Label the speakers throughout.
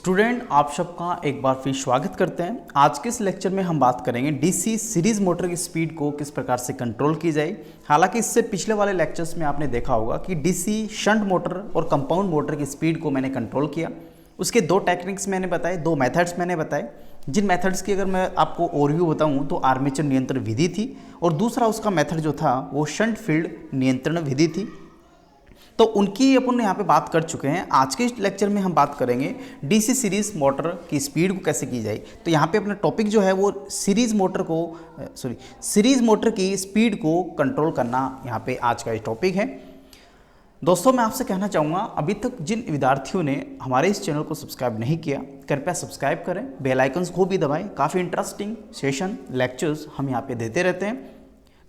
Speaker 1: Student, आप सबका एक बार फिर स्वागत करते हैं। आज के इस लेक्चर में हम बात करेंगे डीसी सीरीज मोटर की स्पीड को किस प्रकार से कंट्रोल की जाए। हालांकि इससे पिछले वाले लेक्चर्स में आपने देखा होगा कि डीसी शंट मोटर और कंपाउंड मोटर की स्पीड को मैंने कंट्रोल किया। उसके दो टेक्निक्स मैंने बताए, दो मेथड्स मैंने बताए। जिन मेथड्स की अगर मैं आपको ओवरव्यू बताऊं तो आर्मेचर नियंत्रण विधि थी और दूसरा उसका मेथड जो था वो शंट फील्ड नियंत्रण विधि थी। तो उनकी अपन यहाँ पे बात कर चुके हैं। आज के लेक्चर में हम बात करेंगे डीसी सीरीज मोटर की स्पीड को कैसे की जाए। तो यहाँ पे अपना टॉपिक जो है वो सीरीज मोटर की स्पीड को कंट्रोल करना यहाँ पे आज का टॉपिक है। दोस्तों, मैं आपसे कहना चाहूँगा, अभी तक जिन विद्यार्थियों ने हमारे इस चैनल को सब्सक्राइब नहीं किया, कृपया सब्सक्राइब करें, बेल आइकन्स को भी दबाएं। काफ़ी इंटरेस्टिंग सेशन लेक्चर्स हम यहाँ पे देते रहते हैं।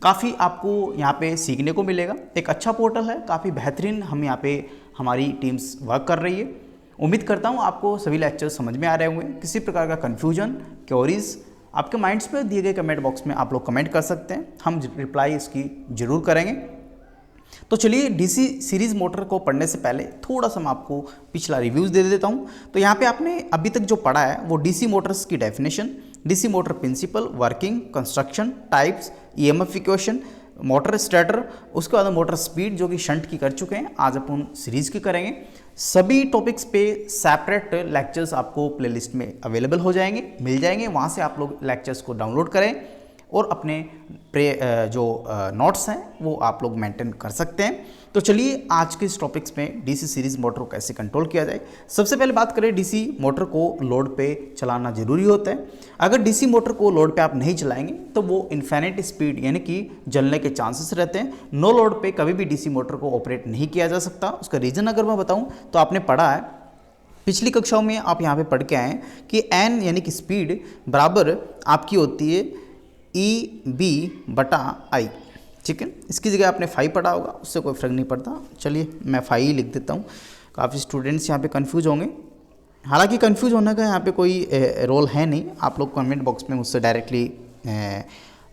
Speaker 1: काफ़ी आपको यहाँ पे सीखने को मिलेगा। एक अच्छा पोर्टल है, काफ़ी बेहतरीन हम यहाँ पे हमारी टीम्स वर्क कर रही है। उम्मीद करता हूँ आपको सभी लेक्चर्स समझ में आ रहे होंगे। किसी प्रकार का कन्फ्यूजन, क्वेरीज आपके माइंड्स में दिए गए कमेंट बॉक्स में आप लोग कमेंट कर सकते हैं, हम रिप्लाई इसकी ज़रूर करेंगे। तो चलिए, डीसी सीरीज मोटर को पढ़ने से पहले थोड़ा सा मैं आपको पिछला रिव्यूज़ दे देता हूँ। तो यहाँ पे आपने अभी तक जो पढ़ा है वो डीसी मोटर्स की definition, DC motor principle, working, construction, types, EMF equation, motor stator, उसके बाद मोटर स्पीड जो कि शंट की कर चुके हैं। आज अपन सीरीज की करेंगे। सभी टॉपिक्स पे सेपरेट लेक्चर्स आपको प्लेलिस्ट में अवेलेबल हो जाएंगे, मिल जाएंगे। वहाँ से आप लोग लेक्चर्स को डाउनलोड करें और अपने जो नोट्स हैं वो आप लोग मेंटेन कर सकते हैं। तो चलिए, आज के इस टॉपिक्स में डीसी सीरीज मोटर को कैसे कंट्रोल किया जाए। सबसे पहले बात करें, डीसी मोटर को लोड पे चलाना ज़रूरी होता है। अगर डीसी मोटर को लोड पे आप नहीं चलाएंगे तो वो इन्फिनिट स्पीड यानी कि जलने के चांसेस रहते हैं। नो लोड पे कभी भी डीसी मोटर को ऑपरेट नहीं किया जा सकता। उसका रीज़न अगर मैं बताऊँ तो आपने पढ़ा है, पिछली कक्षाओं में आप यहाँ पर पढ़ के आए कि एन यानी कि स्पीड बराबर आपकी होती है EB/I। ठीक है, इसकी जगह आपने 5 पढ़ा होगा, उससे कोई फ़र्क नहीं पड़ता। चलिए, मैं 5 ही लिख देता हूँ। काफ़ी स्टूडेंट्स यहाँ पे कंफ्यूज होंगे। हालांकि कंफ्यूज होने का यहाँ पे कोई रोल है नहीं, आप लोग कमेंट बॉक्स में मुझसे डायरेक्टली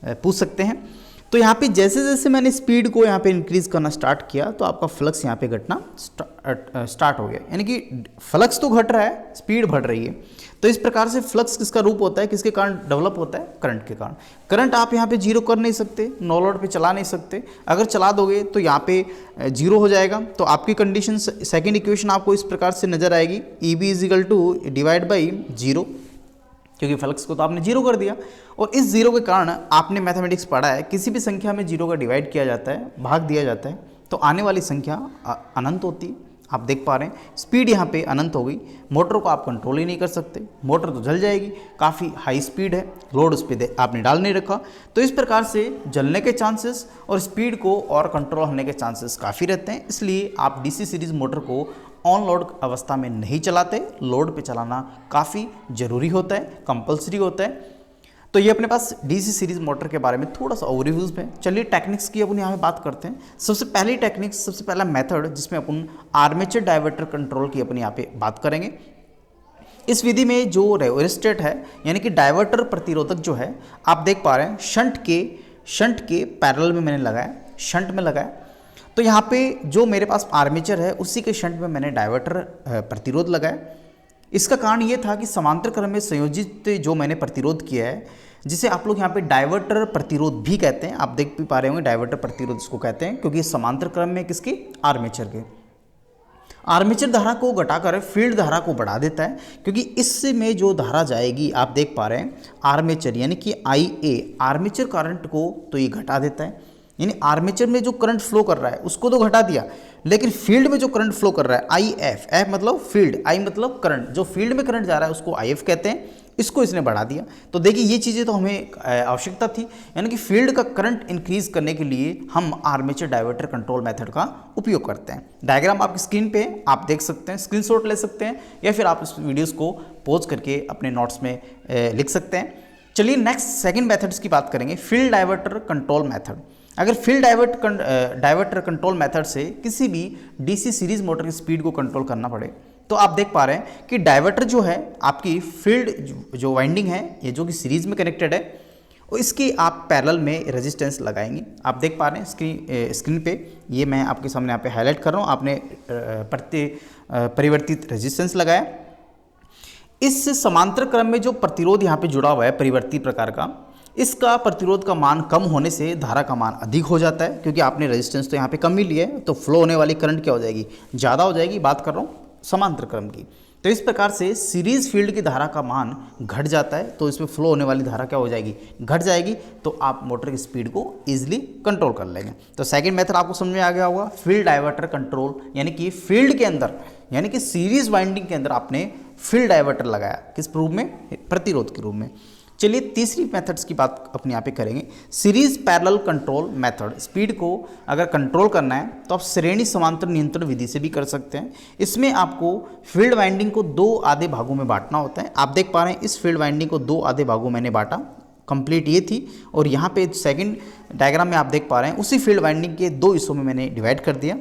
Speaker 1: पूछ सकते हैं। तो यहाँ पे जैसे जैसे मैंने स्पीड को यहाँ पे इंक्रीज़ करना स्टार्ट किया तो आपका फ्लक्स यहाँ पे घटना स्टार्ट हो गया। यानी कि फ्लक्स तो घट रहा है, स्पीड बढ़ रही है। तो इस प्रकार से फ्लक्स किसका रूप होता है, किसके कारण डेवलप होता है? करंट के कारण। करंट आप यहाँ पे जीरो कर नहीं सकते, नो लोड पे चला नहीं सकते। अगर चला दोगे तो यहाँ पे जीरो हो जाएगा। तो आपकी कंडीशन, सेकंड इक्वेशन आपको इस प्रकार से नजर आएगी, EB/0, क्योंकि फ्लक्स को तो आपने जीरो कर दिया। और इस जीरो के कारण आपने मैथमेटिक्स पढ़ा है, किसी भी संख्या में जीरो का डिवाइड किया जाता है, भाग दिया जाता है, तो आने वाली संख्या अनंत होती है। आप देख पा रहे हैं स्पीड यहाँ पे अनंत हो गई। मोटर को आप कंट्रोल ही नहीं कर सकते, मोटर तो जल जाएगी। काफ़ी हाई स्पीड है, लोड उस पर आपने डाल नहीं रखा, तो इस प्रकार से जलने के चांसेस और स्पीड को और कंट्रोल होने के चांसेस काफ़ी रहते हैं। इसलिए आप डीसी सीरीज मोटर को ऑन लोड अवस्था में नहीं चलाते, लोड पे चलाना काफ़ी ज़रूरी होता है, कंपलसरी होता है। तो ये अपने पास डीसी सीरीज मोटर के बारे में थोड़ा सा ओवरव्यूज में। चलिए, टेक्निक्स की अपन यहाँ पे बात करते हैं। सबसे पहली टेक्निक्स, सबसे पहला मेथड जिसमें अपन आर्मेचर डायवर्टर कंट्रोल की अपन यहाँ पे बात करेंगे। इस विधि में जो रेओस्टेट है यानी कि डायवर्टर प्रतिरोधक जो है, आप देख पा रहे हैं शंट के पैरेलल में मैंने लगाया, शंट में लगाया। तो यहाँ पे जो मेरे पास आर्मेचर है उसी के शंट में मैंने डायवर्टर प्रतिरोध लगाया। इसका कारण ये था कि समांतर क्रम में संयोजित जो मैंने प्रतिरोध किया है, जिसे आप लोग यहाँ पे डायवर्टर प्रतिरोध भी कहते हैं, आप देख भी पा रहे होंगे डायवर्टर प्रतिरोध इसको कहते हैं, क्योंकि समांतर क्रम में किसके? आर्मेचर के। आर्मेचर धारा को घटाकर फील्ड धारा को बढ़ा देता है, क्योंकि इसमें जो धारा जाएगी आप देख पा रहे हैं आर्मेचर यानी कि IA, आर्मेचर करंट को तो ये घटा देता है। यानी आर्मेचर में जो करंट फ्लो कर रहा है उसको तो घटा दिया, लेकिन फील्ड में जो करंट फ्लो कर रहा है IF, F मतलब फील्ड, I मतलब करंट, जो फील्ड में करंट जा रहा है उसको IF कहते हैं, इसको इसने बढ़ा दिया। तो देखिए, ये चीज़ें तो हमें आवश्यकता थी। यानी कि फील्ड का करंट इंक्रीज करने के लिए हम आर्मेचर डायवर्टर कंट्रोल मेथड का उपयोग करते हैं। डायग्राम आपकी स्क्रीन पे आप देख सकते हैं, स्क्रीनशॉट ले सकते हैं, या फिर आप इस वीडियोज़ को पॉज करके अपने नोट्स में लिख सकते हैं। चलिए, नेक्स्ट सेकेंड मेथड्स की बात करेंगे, फील्ड डायवर्टर कंट्रोल मेथड। अगर फील्ड डायवर्टर कंट्रोल मेथड से किसी भी डीसी सीरीज मोटर की स्पीड को कंट्रोल करना पड़े, तो आप देख पा रहे हैं कि डायवर्टर जो है आपकी फील्ड जो वाइंडिंग है, ये जो कि सीरीज में कनेक्टेड है, और इसकी आप पैरेलल में रेजिस्टेंस लगाएंगे। आप देख पा रहे हैं स्क्रीन पे, ये मैं आपके सामने यहाँ पे हाईलाइट कर रहा हूँ। आपने परिवर्तित रेजिस्टेंस लगाया। इस समांतर क्रम में जो प्रतिरोध यहाँ पे जुड़ा हुआ है परिवर्ती प्रकार का, इसका प्रतिरोध का मान कम होने से धारा का मान अधिक हो जाता है, क्योंकि आपने रेजिस्टेंस तो यहाँ पे कम ही लिया है, तो फ्लो होने वाली करंट क्या हो जाएगी, ज़्यादा हो जाएगी। बात कर रहा हूँ समांतर क्रम की। तो इस प्रकार से सीरीज फील्ड की धारा का मान घट जाता है, तो इसमें फ्लो होने वाली धारा क्या हो जाएगी, घट जाएगी, तो आप मोटर की स्पीड को ईजिली कंट्रोल कर लेंगे। तो सेकंड मेथड आपको समझ में आ गया होगा, फील्ड डाइवर्टर कंट्रोल, यानी कि फील्ड के अंदर, यानी कि सीरीज वाइंडिंग के अंदर आपने फील्ड डाइवर्टर लगाया, किस रूप में, प्रतिरोध के रूप में। चलिए तीसरी मेथड्स की बात अपने यहाँ पे करेंगे, series parallel control method. Speed को अगर कंट्रोल करना है तो आप श्रेणी समांतर नियंत्रण विधि से भी कर सकते हैं। इसमें आपको फील्ड वाइंडिंग को 2 आधे भागों में बांटना होता है। आप देख पा रहे हैं इस फील्ड वाइंडिंग को 2 आधे भागों मैंने बांटा, कंप्लीट ये थी, और यहाँ पे सेकंड डायग्राम में आप देख पा रहे हैं उसी फील्ड वाइंडिंग के 2 हिस्सों में मैंने डिवाइड कर दिया,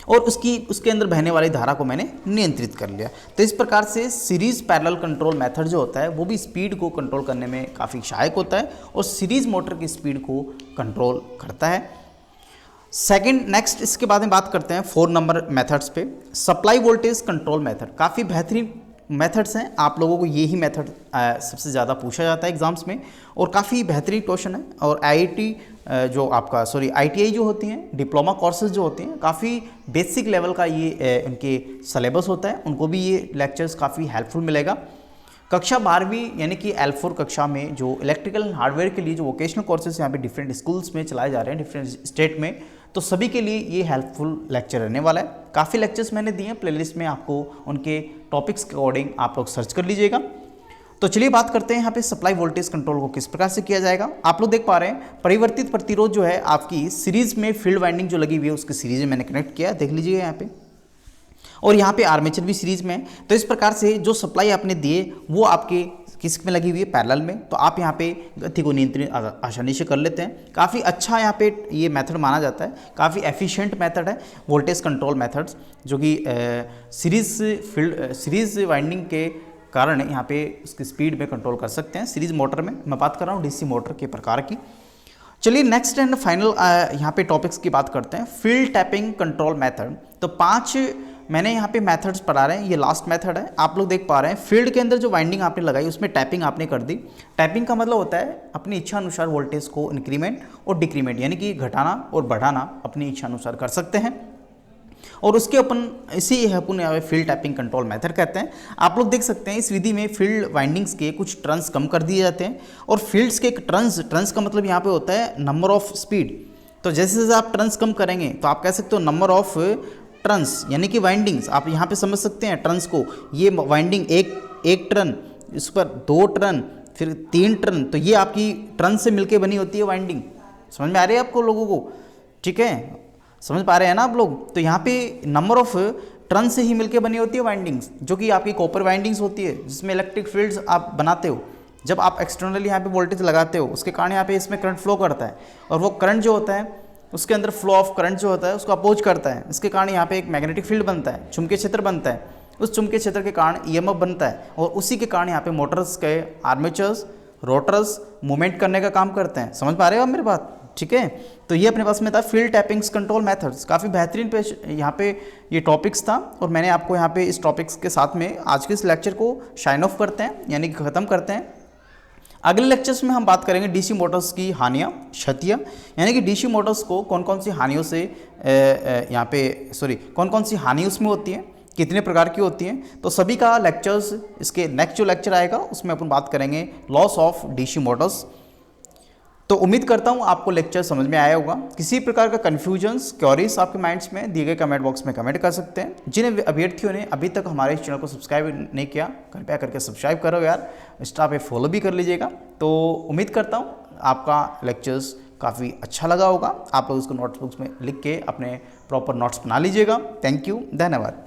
Speaker 1: और उसके अंदर बहने वाली धारा को मैंने नियंत्रित कर लिया। तो इस प्रकार से सीरीज पैरेलल कंट्रोल मेथड जो होता है वो भी स्पीड को कंट्रोल करने में काफ़ी सहायक होता है, और सीरीज मोटर की स्पीड को कंट्रोल करता है। सेकंड नेक्स्ट इसके बाद में बात करते हैं 4 नंबर मेथड्स पे, सप्लाई वोल्टेज कंट्रोल मेथड। काफ़ी बेहतरीन मेथड्स हैं, आप लोगों को यही मेथड सबसे ज़्यादा पूछा जाता है एग्जाम्स में, और काफ़ी बेहतरीन क्वेश्चन है। और IIT जो होती हैं, डिप्लोमा कोर्सेज जो होती हैं, काफ़ी बेसिक लेवल का ये इनके सिलेबस होता है, उनको भी ये लेक्चर्स काफ़ी हेल्पफुल मिलेगा। कक्षा 12वीं यानी कि L4 कक्षा में जो इलेक्ट्रिकल एंड हार्डवेयर के लिए जो वोकेशनल कोर्सेज यहाँ पे डिफरेंट स्कूल्स में चलाए जा रहे हैं, डिफरेंट स्टेट में, तो सभी के लिए ये हेल्पफुल लेक्चर रहने वाला है। काफ़ी लेक्चर्स मैंने दिए हैं प्लेलिस्ट में, आपको उनके टॉपिक्स के अकॉर्डिंग आप लोग सर्च कर लीजिएगा। तो चलिए बात करते हैं यहाँ पे सप्लाई वोल्टेज कंट्रोल को किस प्रकार से किया जाएगा। आप लोग देख पा रहे हैं परिवर्तित प्रतिरोध जो है आपकी सीरीज में फील्ड वाइंडिंग जो लगी हुई है उसकी सीरीज में मैंने कनेक्ट किया, देख लीजिएगा यहाँ पे, और यहाँ पे आर्मेचर भी सीरीज में है। तो इस प्रकार से जो सप्लाई आपने दिए वो आपके किस में लगी हुई है, पैरेलल में, तो आप यहाँ पे गति को नियंत्रित आसानी से कर लेते हैं। काफ़ी अच्छा यहाँ पे ये मेथड माना जाता है, काफ़ी एफिशिएंट मेथड है वोल्टेज कंट्रोल मेथड्स, जो कि सीरीज वाइंडिंग के कारण यहाँ पे उसकी स्पीड में कंट्रोल कर सकते हैं। सीरीज मोटर में मैं बात कर रहा हूँ डीसी मोटर के प्रकार की। चलिए नेक्स्ट एंड फाइनल यहाँ पे टॉपिक्स की बात करते हैं, फील्ड टैपिंग कंट्रोल मेथड। तो 5 मैंने यहाँ पे मेथड्स पढ़ा रहे हैं, ये लास्ट मेथड है। आप लोग देख पा रहे हैं फील्ड के अंदर जो वाइंडिंग आपने लगाई उसमें टैपिंग आपने कर दी। टैपिंग का मतलब होता है अपनी इच्छा अनुसार वोल्टेज को इंक्रीमेंट और डिक्रीमेंट, यानी कि घटाना और बढ़ाना अपनी इच्छा अनुसार कर सकते हैं, और उसके इसी अपन यहाँ फील्ड टैपिंग कंट्रोल मेथड कहते हैं। आप लोग देख सकते हैं इस विधि में फील्ड वाइंडिंग्स के कुछ टर्न्स कम कर दिए जाते हैं, और फील्ड्स के एक टर्न्स का मतलब यहाँ पे होता है नंबर ऑफ स्पीड। तो जैसे जैसे आप टर्न्स कम करेंगे तो आप कह सकते हो नंबर ऑफ टर्न्स, यानी कि वाइंडिंग्स आप यहाँ पे समझ सकते हैं टर्न्स को, ये वाइंडिंग एक टर्न, इस पर 2 टर्न, फिर 3 टर्न, तो ये आपकी टर्न से मिलके बनी होती है वाइंडिंग। समझ में आ रही है आपको लोगों को, ठीक है, समझ पा रहे हैं ना आप लोग। तो यहाँ पे नंबर ऑफ टर्न से ही मिलके बनी होती है वाइंडिंग्स, जो कि आपकी कॉपर वाइंडिंग्स होती है, जिसमें इलेक्ट्रिक फील्ड्स आप बनाते हो। जब आप एक्सटर्नली यहाँ पे वोल्टेज लगाते हो उसके कारण यहाँ पे इसमें करंट फ्लो करता है, और वो करंट जो होता है उसके अंदर फ्लो ऑफ करंट जो होता है उसको अपोज करता है। इसके कारण यहाँ पे एक मैग्नेटिक फील्ड बनता है, चुंबकीय क्षेत्र बनता है, उस चुंबकीय क्षेत्र के कारण ईएमएफ बनता है, और उसी के कारण यहाँ पे मोटर्स के आर्मेचर्स, रोटर्स मूवमेंट करने का काम करते हैं। समझ पा रहे हो आप मेरी बात, ठीक है। तो ये अपने पास में था फील्ड टैपिंग्स कंट्रोल मेथड्स, काफ़ी बेहतरीन पे यहाँ पे ये टॉपिक्स था, और मैंने आपको यहाँ पे इस टॉपिक्स के साथ में आज के इस लेक्चर को शाइन ऑफ करते हैं, यानी कि ख़त्म करते हैं। अगले लेक्चर्स में हम बात करेंगे डीसी मोटर्स की हानियाँ, क्षतियाँ, यानी कि डीसी मोटर्स को कौन कौन सी हानियों से कौन कौन सी हानि उसमें होती है, कितने प्रकार की होती हैं। तो सभी का लेक्चर्स, इसके नेक्स्ट जो लेक्चर आएगा उसमें अपन बात करेंगे लॉस ऑफ डीसी मोटर्स। तो उम्मीद करता हूँ आपको लेक्चर समझ में आया होगा। किसी प्रकार का कन्फ्यूजन्स, क्वेरीज आपके माइंड्स में दिए गए कमेंट बॉक्स में कमेंट कर सकते हैं। जिन अभ्यर्थियों ने अभी तक हमारे इस चैनल को सब्सक्राइब नहीं किया, कृपया करके सब्सक्राइब करो यार, इंस्टा पे फॉलो भी कर लीजिएगा। तो उम्मीद करता हूँ आपका लेक्चर्स काफ़ी अच्छा लगा होगा। आप लोग इसको नोटबुक्स में लिख के अपने प्रॉपर नोट्स बना लीजिएगा। थैंक यू, धन्यवाद।